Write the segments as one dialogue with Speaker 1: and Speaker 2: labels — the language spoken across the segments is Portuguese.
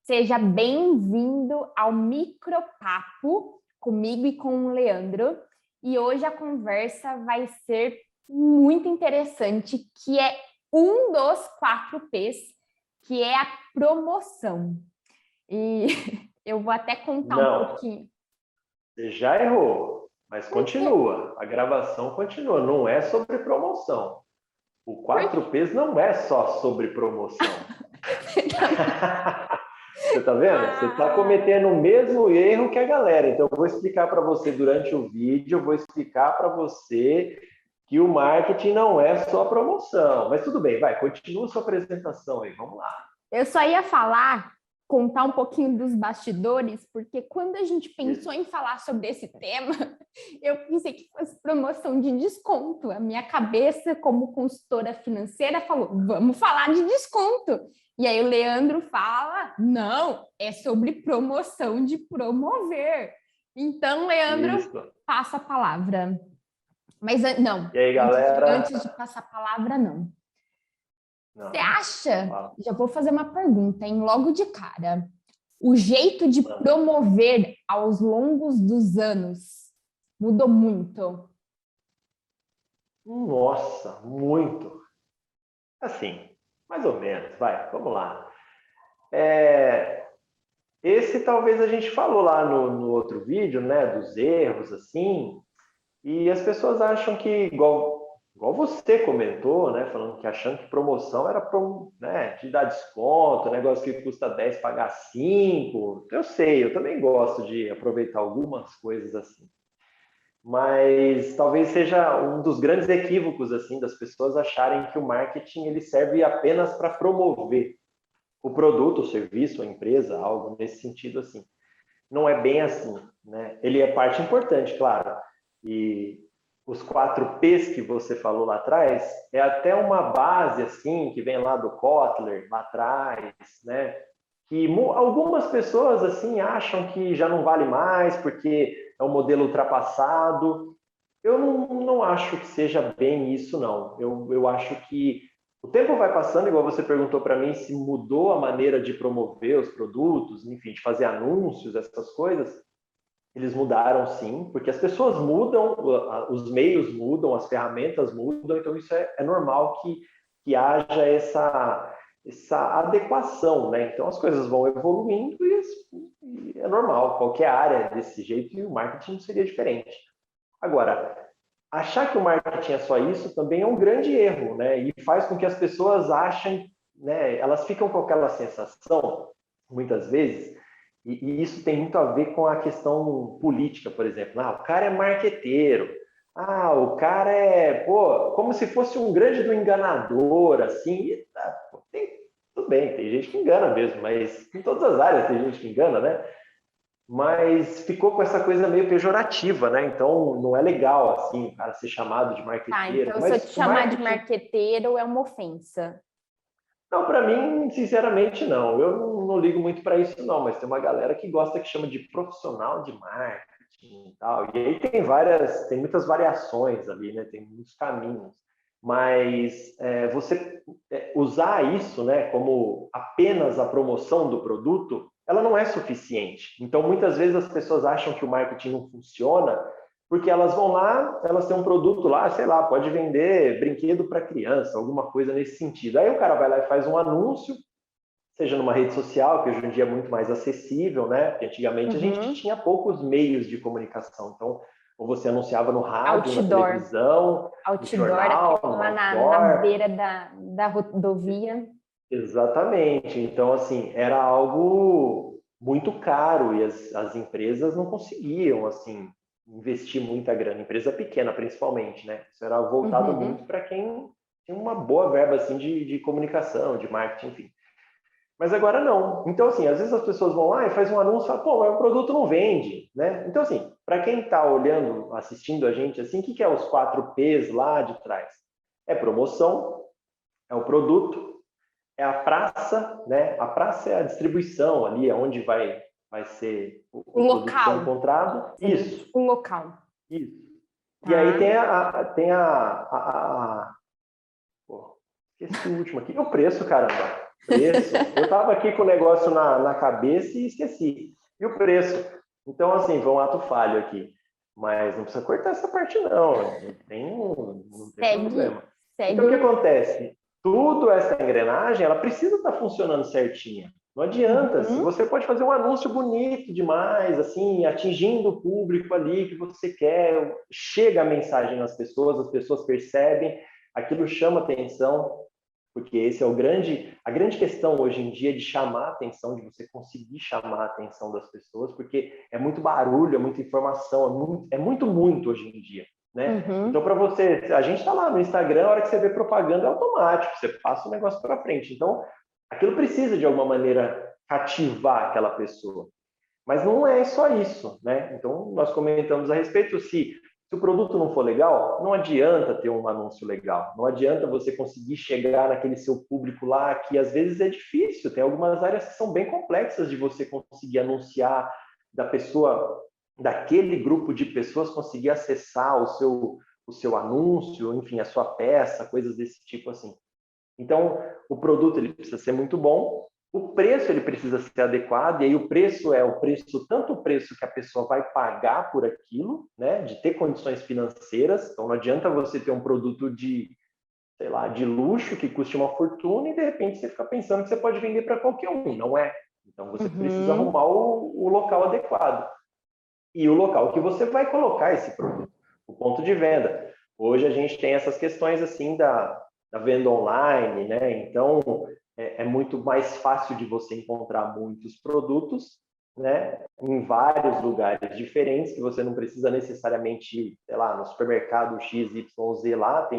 Speaker 1: Seja bem-vindo ao Micropapo comigo e com o Leandro. E hoje a conversa vai ser muito interessante, que é um dos 4 P's, que é a promoção. E eu vou até contar um pouquinho.
Speaker 2: Você já errou, mas continua. A gravação continua. Não é sobre promoção. O 4Ps não é só sobre promoção. Você está vendo? Você está cometendo o mesmo erro que a galera. Então, eu vou explicar para você durante o vídeo, eu vou explicar para você que o marketing não é só promoção. Mas tudo bem, vai, continua sua apresentação aí, vamos lá.
Speaker 1: Eu só ia contar um pouquinho dos bastidores, porque quando a gente pensou em falar sobre esse tema, eu pensei que fosse promoção de desconto. A minha cabeça, como consultora financeira, falou, vamos falar de desconto. E aí o Leandro fala, não, é sobre promoção de promover. Então, Leandro, passa a palavra. Mas não,
Speaker 2: e aí, galera?
Speaker 1: Antes de passar a palavra, não. Você acha, já vou fazer uma pergunta, hein, logo de cara, o jeito de promover aos longos dos anos mudou muito?
Speaker 2: Nossa, muito. Assim, mais ou menos, vai, vamos lá. Esse talvez a gente falou lá no outro vídeo, né, dos erros, assim, e as pessoas acham que, igual você comentou, né, falando que achando que promoção era né, de dar desconto, negócio que custa 10 pagar 5. Eu sei, eu também gosto de aproveitar algumas coisas assim. Mas talvez seja um dos grandes equívocos assim das pessoas acharem que o marketing ele serve apenas para promover o produto, o serviço, a empresa, algo nesse sentido assim. Não é bem assim, né? Ele é parte importante, claro. E os 4Ps que você falou lá atrás é até uma base assim que vem lá do Kotler lá atrás, né? Que algumas pessoas assim acham que já não vale mais porque é um modelo ultrapassado. Eu não acho que seja bem isso, não. Eu acho que o tempo vai passando, igual você perguntou para mim se mudou a maneira de promover os produtos, enfim, de fazer anúncios, essas coisas. Eles mudaram sim, porque as pessoas mudam, os meios mudam, as ferramentas mudam, então isso é normal que haja essa adequação, né? Então as coisas vão evoluindo e é normal, qualquer área é desse jeito e o marketing seria diferente. Agora, achar que o marketing é só isso também é um grande erro, né? E faz com que as pessoas achem, né? Elas ficam com aquela sensação, muitas vezes, e isso tem muito a ver com a questão política, por exemplo. Ah, o cara é marqueteiro. Ah, o cara é, pô, como se fosse um grande do enganador, assim. E, tudo bem, tem gente que engana mesmo, mas em todas as áreas tem gente que engana, né? Mas ficou com essa coisa meio pejorativa, né? Então não é legal assim o cara ser chamado de marqueteiro.
Speaker 1: Então,
Speaker 2: mas
Speaker 1: se eu te chamar de marqueteiro, é uma ofensa.
Speaker 2: Não, para mim, sinceramente, não. Eu não ligo muito para isso, não. Mas tem uma galera que gosta que chama de profissional de marketing e tal. E aí tem muitas variações ali, né? Tem muitos caminhos. Mas você usar isso, né, como apenas a promoção do produto, ela não é suficiente. Então, muitas vezes as pessoas acham que o marketing não funciona porque elas vão lá, elas têm um produto lá, sei lá, pode vender brinquedo para criança, alguma coisa nesse sentido. Aí o cara vai lá e faz um anúncio, seja numa rede social, que hoje em dia é muito mais acessível, né? Porque antigamente a gente tinha poucos meios de comunicação. Então, ou você anunciava no rádio, na televisão, no jornal, no
Speaker 1: lá na beira da rodovia.
Speaker 2: Exatamente. Então, assim, era algo muito caro e as empresas não conseguiam, assim, investir muita grana. Empresa pequena, principalmente, né? Isso era voltado muito para quem tinha uma boa verba, assim, de comunicação, de marketing, enfim. Mas agora não. Então, assim, às vezes as pessoas vão lá e faz um anúncio e falam, pô, mas o produto não vende, né? Então, assim, para quem está olhando, assistindo a gente, assim, o que é os 4Ps lá de trás? É promoção, é o produto, é a praça, né? A praça é a distribuição ali, onde vai ser o produto
Speaker 1: local.
Speaker 2: ser encontrado. Isso.
Speaker 1: O local.
Speaker 2: Isso.
Speaker 1: Tá.
Speaker 2: E aí tem Pô, esqueci o último aqui. O preço, caramba. Preço. Eu estava aqui com o negócio na cabeça e esqueci. E o preço? Então, assim, foi um ato falho aqui. Mas não precisa cortar essa parte, não. Não tem
Speaker 1: Segue,
Speaker 2: problema. Então, o que
Speaker 1: segue.
Speaker 2: acontece? Tudo essa engrenagem, ela precisa estar funcionando certinha. Não adianta. Se
Speaker 1: Uhum,
Speaker 2: você pode fazer um anúncio bonito demais, assim, atingindo o público ali que você quer, chega a mensagem nas pessoas, as pessoas percebem, aquilo chama atenção, porque esse é a grande questão hoje em dia de chamar a atenção, de você conseguir chamar a atenção das pessoas, porque é muito barulho, é muita informação, muito hoje em dia, né? Então,
Speaker 1: uhum,
Speaker 2: para você, a gente está lá no Instagram, a hora que você vê propaganda é automático, você passa o negócio para frente. Então, aquilo precisa de alguma maneira cativar aquela pessoa. Mas não é só isso, né? Então, nós comentamos a respeito se o produto não for legal, não adianta ter um anúncio legal. Não adianta você conseguir chegar naquele seu público lá, que às vezes é difícil. Tem algumas áreas que são bem complexas de você conseguir anunciar, da pessoa, daquele grupo de pessoas conseguir acessar o seu anúncio, enfim, a sua peça, coisas desse tipo assim. Então, o produto ele precisa ser muito bom, o preço ele precisa ser adequado, e aí o preço é o preço, tanto o preço que a pessoa vai pagar por aquilo, né, de ter condições financeiras. Então, não adianta você ter um produto de, sei lá, de luxo que custe uma fortuna e de repente você fica pensando que você pode vender para qualquer um, não é? Então, você precisa
Speaker 1: uhum.
Speaker 2: arrumar o local adequado e o local que você vai colocar esse produto, o ponto de venda. Hoje a gente tem essas questões assim da venda online, né? Então é muito mais fácil de você encontrar muitos produtos, né? Em vários lugares diferentes, que você não precisa necessariamente ir, sei lá, no supermercado XYZ lá,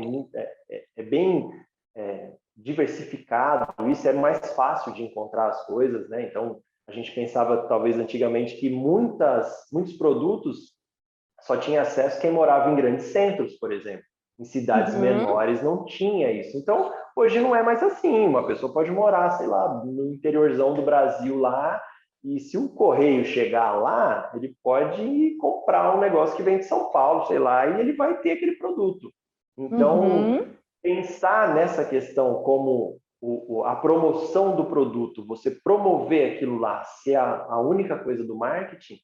Speaker 2: é bem diversificado, isso é mais fácil de encontrar as coisas, né? Então a gente pensava, talvez antigamente, que muitos produtos só tinha acesso quem morava em grandes centros, por exemplo. Em cidades
Speaker 1: Uhum,
Speaker 2: menores não tinha isso. Então, hoje não é mais assim. Uma pessoa pode morar, sei lá, no interiorzão do Brasil lá, e se o correio chegar lá, ele pode comprar um negócio que vem de São Paulo, sei lá, e ele vai ter aquele produto. Então,
Speaker 1: uhum,
Speaker 2: pensar nessa questão como a promoção do produto, você promover aquilo lá, ser a única coisa do marketing,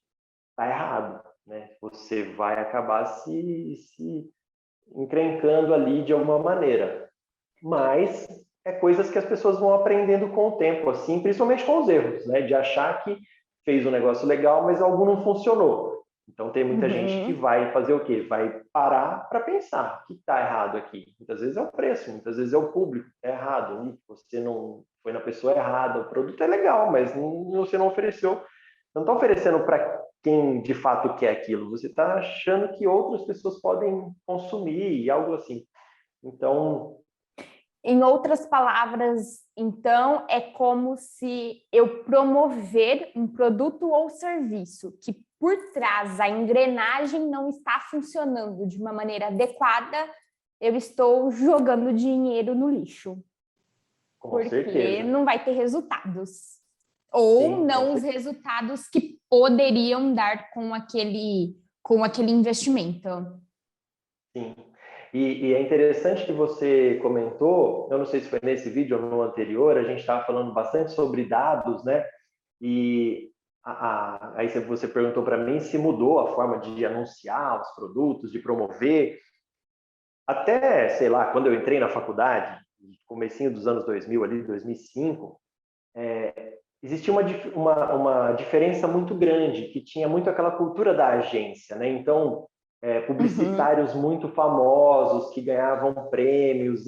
Speaker 2: está errado, né? Você vai acabar se encrencando ali de alguma maneira. Mas é coisas que as pessoas vão aprendendo com o tempo, assim, principalmente com os erros, né? De achar que fez um negócio legal, mas algo não funcionou. Então tem muita gente que
Speaker 1: uhum.
Speaker 2: vai fazer o quê? Vai parar para pensar o que está errado aqui. Muitas vezes é o preço, muitas vezes é o público que é errado. Né? Você não foi na pessoa errada. O produto é legal, mas você não ofereceu. Não está oferecendo para quem de fato quer aquilo. Você está achando que outras pessoas podem consumir e algo assim. Então,
Speaker 1: Em outras palavras, então, é como se eu promover um produto ou serviço que por trás a engrenagem não está funcionando de uma maneira adequada, eu estou jogando dinheiro no lixo,
Speaker 2: com
Speaker 1: porque
Speaker 2: certeza.
Speaker 1: não vai ter resultados. Ou
Speaker 2: Sim, com
Speaker 1: não os
Speaker 2: certeza.
Speaker 1: resultados que poderiam dar com aquele investimento.
Speaker 2: Sim. E é interessante que você comentou, eu não sei se foi nesse vídeo ou no anterior, a gente estava falando bastante sobre dados, né? E aí você perguntou para mim se mudou a forma de anunciar os produtos, de promover. Até, sei lá, quando eu entrei na faculdade, comecinho dos anos 2000, ali, 2005, existia uma diferença muito grande, que tinha muito aquela cultura da agência, né? Então,
Speaker 1: Uhum,
Speaker 2: publicitários muito famosos que ganhavam prêmios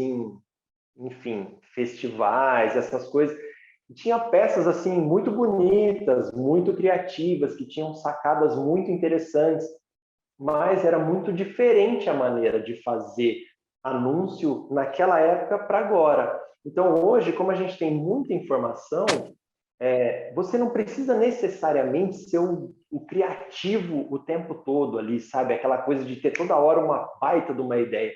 Speaker 2: enfim, festivais, essas coisas. E tinha peças assim muito bonitas, muito criativas, que tinham sacadas muito interessantes, mas era muito diferente a maneira de fazer anúncio naquela época para agora. Então, hoje, como a gente tem muita informação, você não precisa necessariamente ser o criativo o tempo todo ali, sabe? Aquela coisa de ter toda hora uma baita de uma ideia.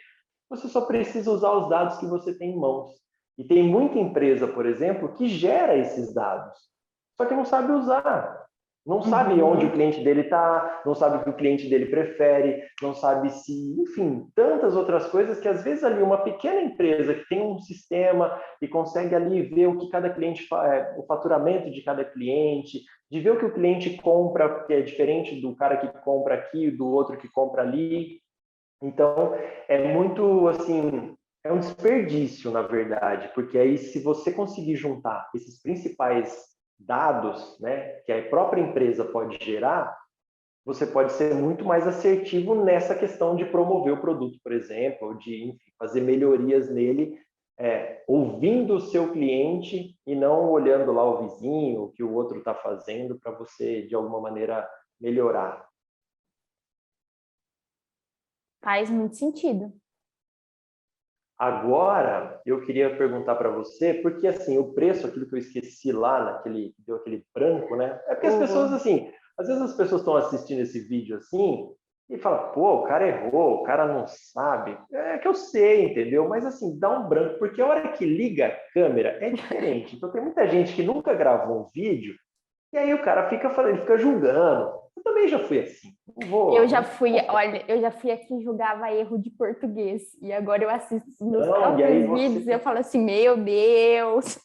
Speaker 2: Você só precisa usar os dados que você tem em mãos. E tem muita empresa, por exemplo, que gera esses dados, só que não sabe usar. Não sabe onde o cliente dele está, não sabe o que o cliente dele prefere, não sabe se, enfim, tantas outras coisas que às vezes ali uma pequena empresa que tem um sistema e consegue ali ver o que cada cliente faz, o faturamento de cada cliente, de ver o que o cliente compra, que é diferente do cara que compra aqui, do outro que compra ali. Então, é muito assim, é um desperdício, na verdade, porque aí se você conseguir juntar esses principais dados, né, que a própria empresa pode gerar, você pode ser muito mais assertivo nessa questão de promover o produto, por exemplo, ou de, enfim, fazer melhorias nele, ouvindo o seu cliente e não olhando lá o vizinho, o que o outro está fazendo, para você, de alguma maneira, melhorar.
Speaker 1: Faz muito sentido.
Speaker 2: Agora, eu queria perguntar para você, porque assim, o preço, aquilo que eu esqueci lá, deu aquele branco, né? É porque as pessoas, assim, às vezes as pessoas estão assistindo esse vídeo assim e falam, pô, o cara errou, o cara não sabe. É que eu sei, entendeu? Mas assim, dá um branco, porque a hora que liga a câmera é diferente. Então tem muita gente que nunca gravou um vídeo e aí o cara fica falando, ele fica julgando. Eu também já fui assim. Não vou.
Speaker 1: Eu já fui, olha, eu já fui aqui e julgava erro de português. E agora eu assisto os meus
Speaker 2: Não, e aí
Speaker 1: próprios vídeos e eu falo assim, meu Deus.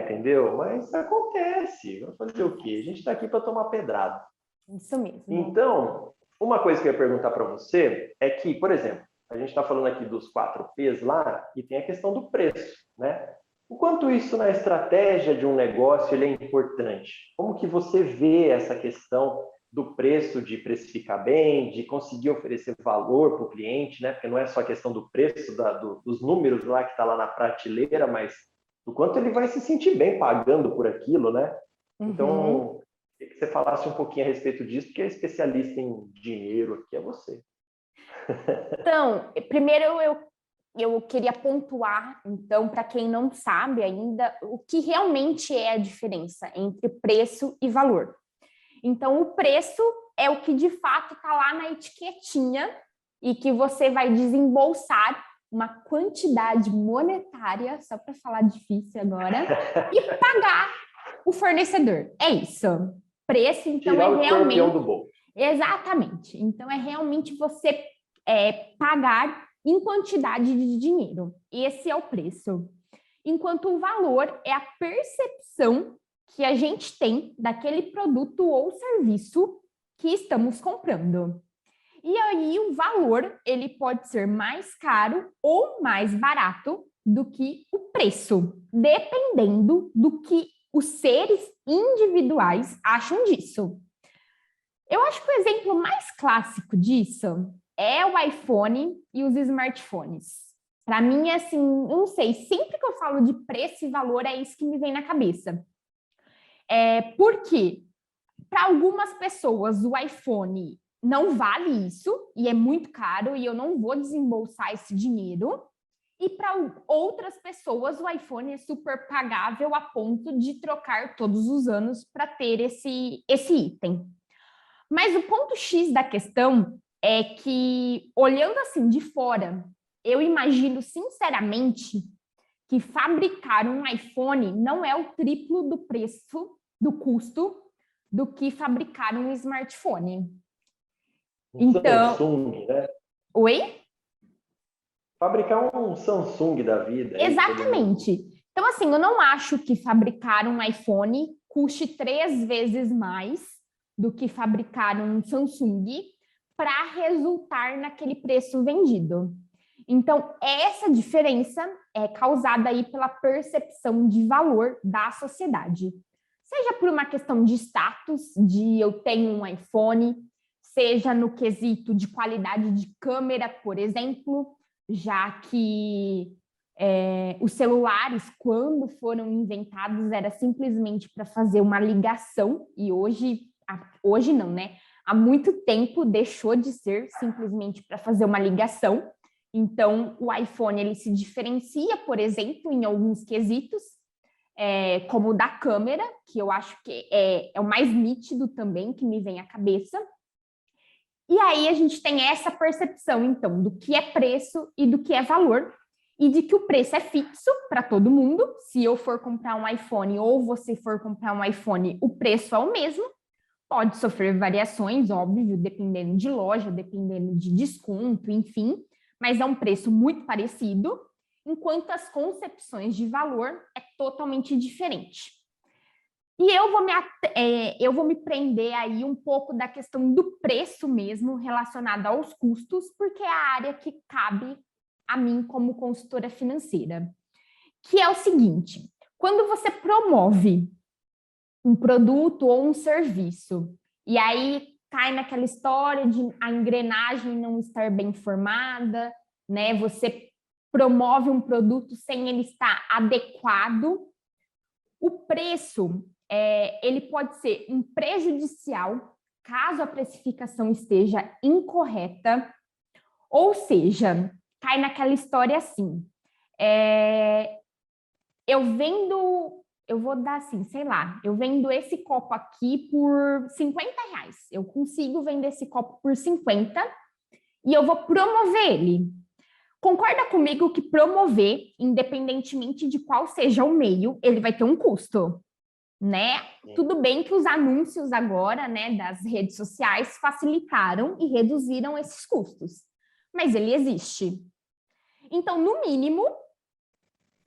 Speaker 2: Entendeu? Mas acontece. Vai fazer o quê? A gente está aqui para tomar pedrada.
Speaker 1: Isso mesmo.
Speaker 2: Então, uma coisa que eu ia perguntar para você é que, por exemplo, a gente está falando aqui dos 4Ps lá e tem a questão do preço, né? O quanto isso na estratégia de um negócio ele é importante? Como que você vê essa questão do preço, de precificar bem, de conseguir oferecer valor para o cliente, né? Porque não é só a questão do preço, dos números lá que está lá na prateleira, mas do quanto ele vai se sentir bem pagando por aquilo, né? Então, queria que você falasse um pouquinho a respeito disso, porque é especialista em dinheiro aqui é você.
Speaker 1: Então, primeiro eu queria pontuar, então, para quem não sabe ainda, o que realmente é a diferença entre preço e valor. Então, o preço é o que de fato está lá na etiquetinha e que você vai desembolsar uma quantidade monetária, só para falar difícil agora, e pagar o fornecedor. É isso. Preço, então,
Speaker 2: Tirar
Speaker 1: é
Speaker 2: o
Speaker 1: realmente...
Speaker 2: escorpião do bolso.
Speaker 1: Exatamente. Então, é realmente você pagar em quantidade de dinheiro. Esse é o preço. Enquanto o valor é a percepção que a gente tem daquele produto ou serviço que estamos comprando. E aí o valor, ele pode ser mais caro ou mais barato do que o preço, dependendo do que os seres individuais acham disso. Eu acho que o exemplo mais clássico disso é o iPhone e os smartphones. Para mim, assim, eu não sei, sempre que eu falo de preço e valor, é isso que me vem na cabeça. Porque para algumas pessoas o iPhone não vale isso e é muito caro e eu não vou desembolsar esse dinheiro. E para outras pessoas o iPhone é super pagável a ponto de trocar todos os anos para ter esse item. Mas o ponto X da questão é que, olhando assim de fora, eu imagino sinceramente que fabricar um iPhone não é o triplo do preço, do custo, do que fabricar um smartphone.
Speaker 2: Então, Samsung, né?
Speaker 1: Oi?
Speaker 2: Fabricar um Samsung da vida.
Speaker 1: Exatamente. Então, assim, eu não acho que fabricar um iPhone custe 3 vezes mais do que fabricar um Samsung para resultar naquele preço vendido. Então, essa diferença é causada aí pela percepção de valor da sociedade. Seja por uma questão de status, de eu tenho um iPhone, seja no quesito de qualidade de câmera, por exemplo, já que os celulares, quando foram inventados, era simplesmente para fazer uma ligação, e hoje não, né? Há muito tempo deixou de ser simplesmente para fazer uma ligação. Então, o iPhone ele se diferencia, por exemplo, em alguns quesitos, como o da câmera, que eu acho que é o mais nítido também, que me vem à cabeça. E aí a gente tem essa percepção, então, do que é preço e do que é valor, e de que o preço é fixo para todo mundo. Se eu for comprar um iPhone ou você for comprar um iPhone, o preço é o mesmo. Pode sofrer variações, óbvio, dependendo de loja, dependendo de desconto, enfim, mas é um preço muito parecido, enquanto as concepções de valor é totalmente diferente. E eu vou me prender aí um pouco da questão do preço mesmo relacionada aos custos, porque é a área que cabe a mim como consultora financeira, que é o seguinte: quando você promove um produto ou um serviço, e aí cai naquela história de a engrenagem não estar bem formada, né? Você promove um produto sem ele estar adequado, o preço ele pode ser um prejudicial caso a precificação esteja incorreta, ou seja, cai naquela história assim, eu vou dar assim, sei lá, eu vendo esse copo aqui por R$ 50, eu consigo vender esse copo por 50 e eu vou promover ele. Concorda comigo que promover, independentemente de qual seja o meio, ele vai ter um custo, né? Tudo bem que os anúncios agora, né, das redes sociais facilitaram e reduziram esses custos, mas ele existe. Então, no mínimo,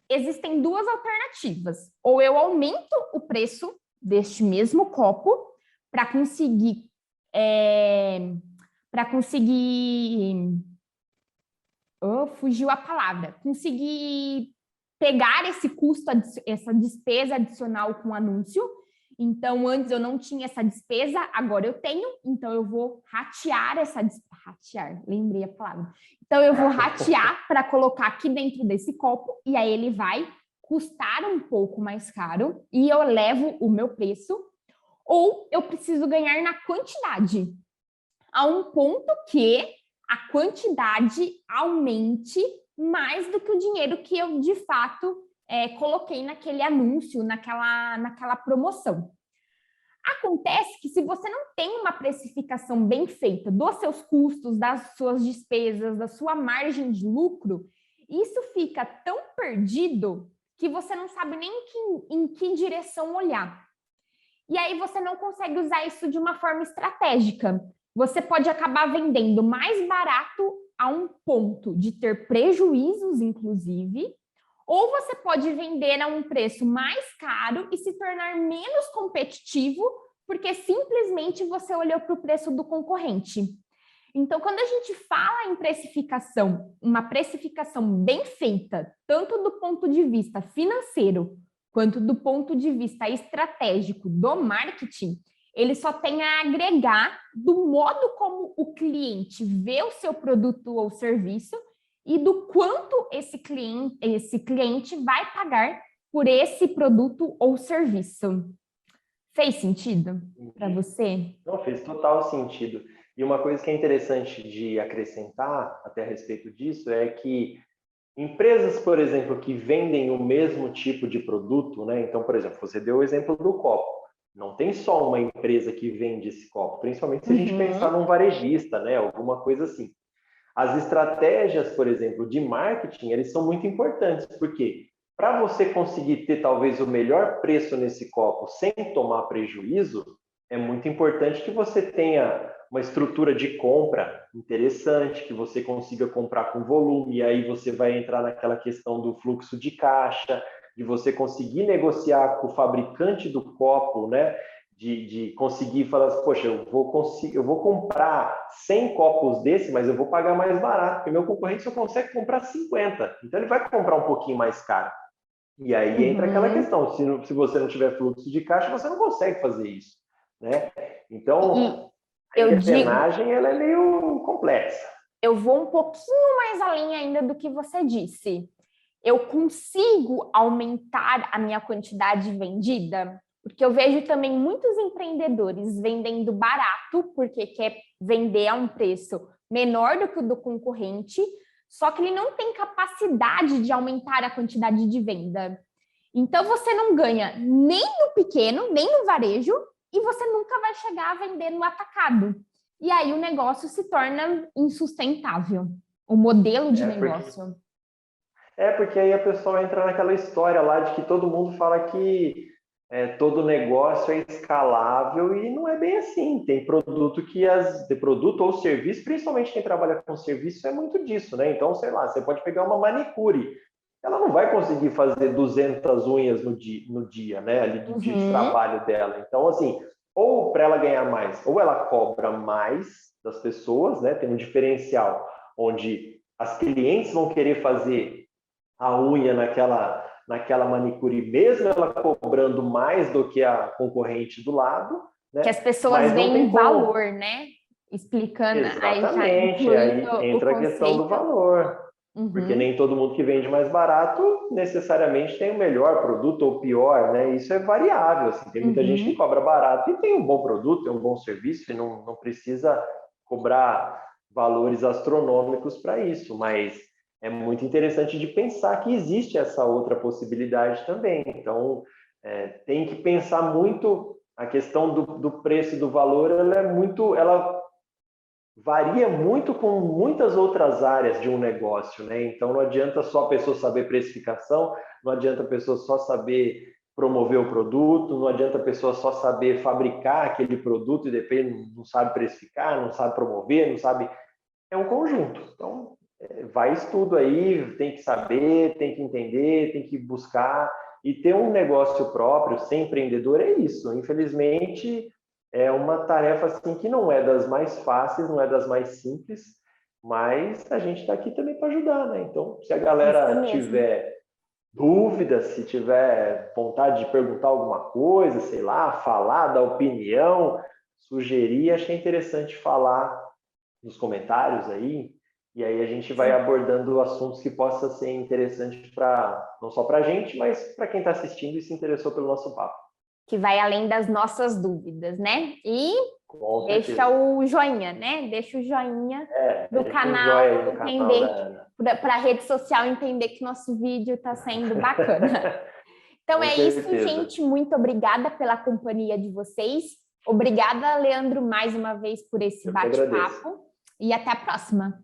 Speaker 1: existem duas alternativas. Ou eu aumento o preço deste mesmo copo para conseguir fugiu a palavra, conseguir pegar esse custo, essa despesa adicional com o anúncio. Então, antes eu não tinha essa despesa, agora eu tenho, então eu vou ratear essa despesa. Ratear, lembrei a palavra. Então, eu vou ratear para colocar aqui dentro desse copo, e aí ele vai custar um pouco mais caro, e eu levo o meu preço, ou eu preciso ganhar na quantidade, a um ponto que a quantidade aumente mais do que o dinheiro que eu, de fato, coloquei naquele anúncio, naquela promoção. Acontece que se você não tem uma precificação bem feita dos seus custos, das suas despesas, da sua margem de lucro, isso fica tão perdido que você não sabe nem em que direção olhar. E aí você não consegue usar isso de uma forma estratégica. Você pode acabar vendendo mais barato a um ponto de ter prejuízos, inclusive, ou você pode vender a um preço mais caro e se tornar menos competitivo, porque simplesmente você olhou para o preço do concorrente. Então, quando a gente fala em precificação, uma precificação bem feita, tanto do ponto de vista financeiro, quanto do ponto de vista estratégico do marketing, ele só tem a agregar do modo como o cliente vê o seu produto ou serviço e do quanto esse cliente vai pagar por esse produto ou serviço. Fez sentido para você?
Speaker 2: Não, fez total sentido. E uma coisa que é interessante de acrescentar até a respeito disso é que empresas, por exemplo, que vendem o mesmo tipo de produto, né? Então, por exemplo, você deu o exemplo do copo. Não tem só uma empresa que vende esse copo, principalmente se a gente pensar num varejista, né? Alguma coisa assim. As estratégias, por exemplo, de marketing, eles são muito importantes, porque para você conseguir ter talvez o melhor preço nesse copo sem tomar prejuízo, é muito importante que você tenha uma estrutura de compra interessante, que você consiga comprar com volume, e aí você vai entrar naquela questão do fluxo de caixa, de você conseguir negociar com o fabricante do copo, né? De conseguir falar assim, poxa, eu vou comprar 100 copos desse, mas eu vou pagar mais barato, porque meu concorrente só consegue comprar 50, então ele vai comprar um pouquinho mais caro. E aí entra aquela questão, se você não tiver fluxo de caixa, você não consegue fazer isso, né? Então, a engrenagem ela é meio complexa.
Speaker 1: Eu vou um pouquinho mais além ainda do que você disse. Eu consigo aumentar a minha quantidade vendida? Porque eu vejo também muitos empreendedores vendendo barato, porque quer vender a um preço menor do que o do concorrente, só que ele não tem capacidade de aumentar a quantidade de venda. Então, você não ganha nem no pequeno, nem no varejo, e você nunca vai chegar a vender no atacado. E aí o negócio se torna insustentável, o modelo de negócio.
Speaker 2: Porque aí a pessoa entra naquela história lá de que todo mundo fala que todo negócio é escalável e não é bem assim. Tem produto tem produto ou serviço, principalmente quem trabalha com serviço, é muito disso, né? Então, sei lá, você pode pegar uma manicure, ela não vai conseguir fazer 200 unhas no dia, né? Ali do dia de
Speaker 1: Uhum.
Speaker 2: trabalho dela. Então, assim, ou para ela ganhar mais, ou ela cobra mais das pessoas, né? Tem um diferencial onde as clientes vão querer fazer a unha naquela manicure, mesmo ela cobrando mais do que a concorrente do lado,
Speaker 1: Que
Speaker 2: né?
Speaker 1: as pessoas
Speaker 2: Mas não
Speaker 1: veem
Speaker 2: tem como.
Speaker 1: valor, né? Explicando, aí já
Speaker 2: Exatamente,
Speaker 1: incluindo
Speaker 2: aí
Speaker 1: o
Speaker 2: entra a questão do
Speaker 1: conceito.
Speaker 2: valor, porque
Speaker 1: Uhum.
Speaker 2: nem todo mundo que vende mais barato necessariamente tem o melhor produto ou pior, né? Isso é variável, assim. Tem muita gente que
Speaker 1: Uhum.
Speaker 2: cobra barato e tem um bom produto, tem um bom serviço e não precisa cobrar valores astronômicos para isso, mas é muito interessante de pensar que existe essa outra possibilidade também. Então, tem que pensar muito a questão do preço e do valor, ela varia muito com muitas outras áreas de um negócio, né? Então não adianta só a pessoa saber precificação, não adianta a pessoa só saber promover o produto, não adianta a pessoa só saber fabricar aquele produto e depois não sabe precificar, não sabe promover, não sabe. É um conjunto. Então, vai estudo aí, tem que saber, tem que entender, tem que buscar e ter um negócio próprio, ser empreendedor é isso. Infelizmente, é uma tarefa assim que não é das mais fáceis, não é das mais simples, mas a gente está aqui também para ajudar, né? Então, se a
Speaker 1: Isso
Speaker 2: galera
Speaker 1: mesmo.
Speaker 2: tiver dúvidas, se tiver vontade de perguntar alguma coisa, sei lá, falar, dar opinião, sugerir, achei interessante falar nos comentários aí, e aí a gente vai
Speaker 1: Sim.
Speaker 2: abordando assuntos que possa ser interessante para não só para a gente, mas para quem está assistindo e se interessou pelo nosso papo.
Speaker 1: Que vai além das nossas dúvidas, né? E
Speaker 2: Com
Speaker 1: deixa
Speaker 2: certeza.
Speaker 1: o joinha, né? Deixa o joinha do
Speaker 2: Deixa um joinha
Speaker 1: canal
Speaker 2: aí no canal da
Speaker 1: entender,
Speaker 2: Ana.
Speaker 1: para a rede social entender que nosso vídeo está sendo bacana. Então
Speaker 2: Com
Speaker 1: é isso,
Speaker 2: certeza.
Speaker 1: gente. Muito obrigada pela companhia de vocês. Obrigada, Leandro, mais uma vez por esse
Speaker 2: Eu que agradeço.
Speaker 1: bate-papo. E até a próxima.